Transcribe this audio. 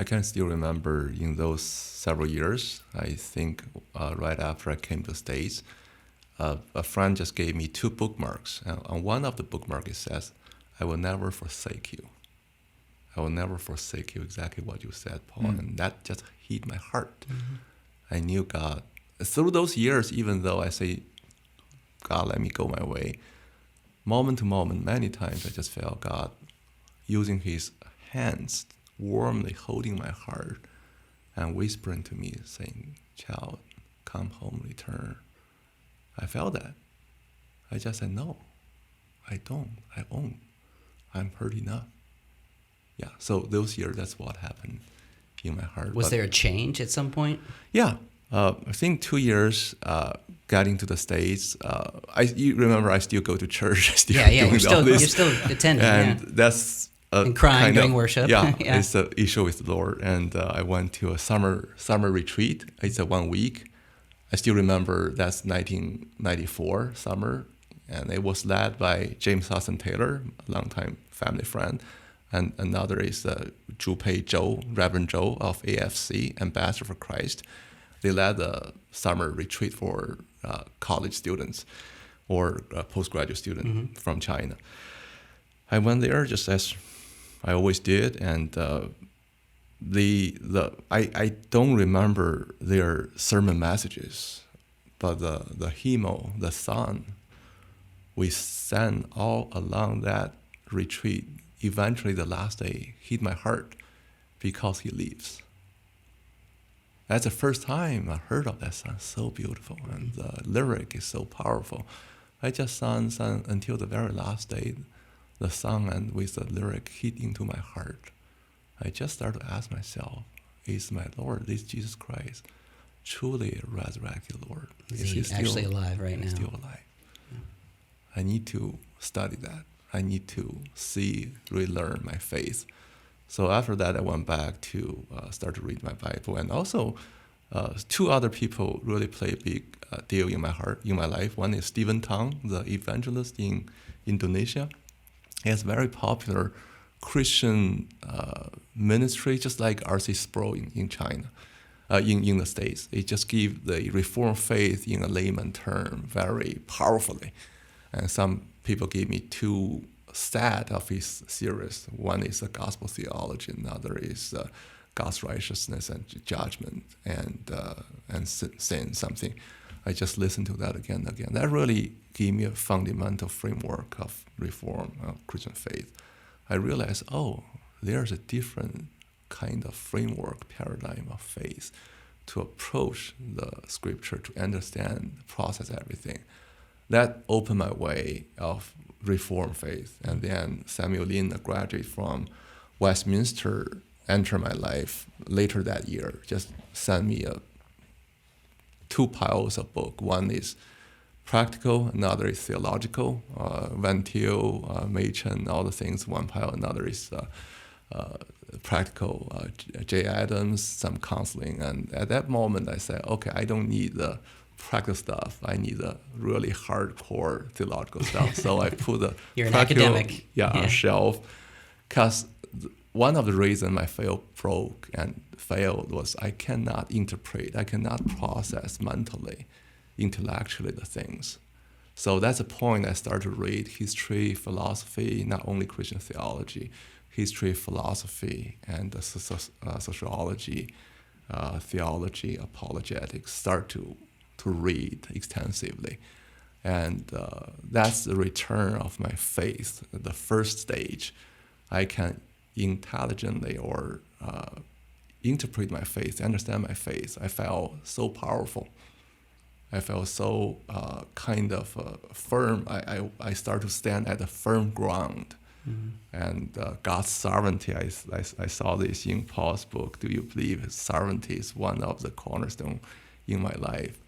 I can still remember in those several years, I think right after I came to the States, a friend just gave me 2 bookmarks. And on one of the bookmarks it says, "I will never forsake you." I will never forsake you, exactly what you said, Paul. And that just hit my heart. I knew God. Through those years, even though I say, God, let me go my way, moment to moment, many times I just felt God using his hands, warmly holding my heart and whispering to me, saying, "Child, come home, return." I felt that. I just said, no, I don't. I won't. I'm hurt enough. Yeah, so those years, that's what happened in my heart. Was there a change at some point? Yeah, I think 2 years getting to the States. You remember, I still go to church. You're still attending. And that's and crying during worship. Yeah, it's an issue with the Lord. And I went to a summer retreat. It's a 1 week. I still remember that's 1994 summer, and it was led by James Hudson Taylor, a longtime family friend, and another is 𝙏𝙗𝙚 Reverend Joe of AFC, Ambassador for Christ. They led a summer retreat for college students or postgraduate students from China. I went there just as I always did, and I don't remember their sermon messages, but the hymn, the song we sang all along that retreat, eventually the last day hit my heart, because he lives. That's the first time I heard of that song. So beautiful, and the lyric is so powerful. I just sang until the very last day, the song, and with the lyric hit into my heart. I just started to ask myself, is my Lord, this Jesus Christ, truly a resurrected Lord? Is he actually alive right now? Still alive. Yeah. I need to study that. I need to relearn my faith. So after that, I went back to start to read my Bible. And also, 2 other people really play a big deal in my heart, in my life. One is Stephen Tang, the evangelist in Indonesia. He has very popular Christian ministry, just like R.C. Sproul in China, in the States. It just gives the Reformed faith in a layman term very powerfully. And some people give me 2 sets of his series. One is the gospel theology, another is God's righteousness and judgment and sin, something. I just listen to that again and again. That really gave me a fundamental framework of Reformed Christian faith. I realized, there's a different kind of framework, paradigm of faith to approach the scripture, to understand, process everything. That opened my way of Reformed faith. And then Samuel Lin, a graduate from Westminster, entered my life later that year, just sent me 2 piles of book. One is practical, another is theological. Van Til, Machen, all the things, one pile. Another is practical, J. Adams, some counseling. And at that moment, I said, okay, I don't need the practical stuff. I need the really hardcore theological stuff. So I put the You're an practical academic. on a shelf. Because one of the reasons my faith broke and failed was I cannot interpret, I cannot process mentally, intellectually the things. So that's the point I started to read history, philosophy, not only Christian theology, history, philosophy, and sociology, theology, apologetics, start to read extensively. And that's the return of my faith, the first stage. I can intelligently or interpret my faith, understand my faith. I felt so powerful. I felt so kind of firm. I started to stand at a firm ground. And God's sovereignty, I saw this in Paul's book. Do you believe his sovereignty is one of the cornerstones in my life?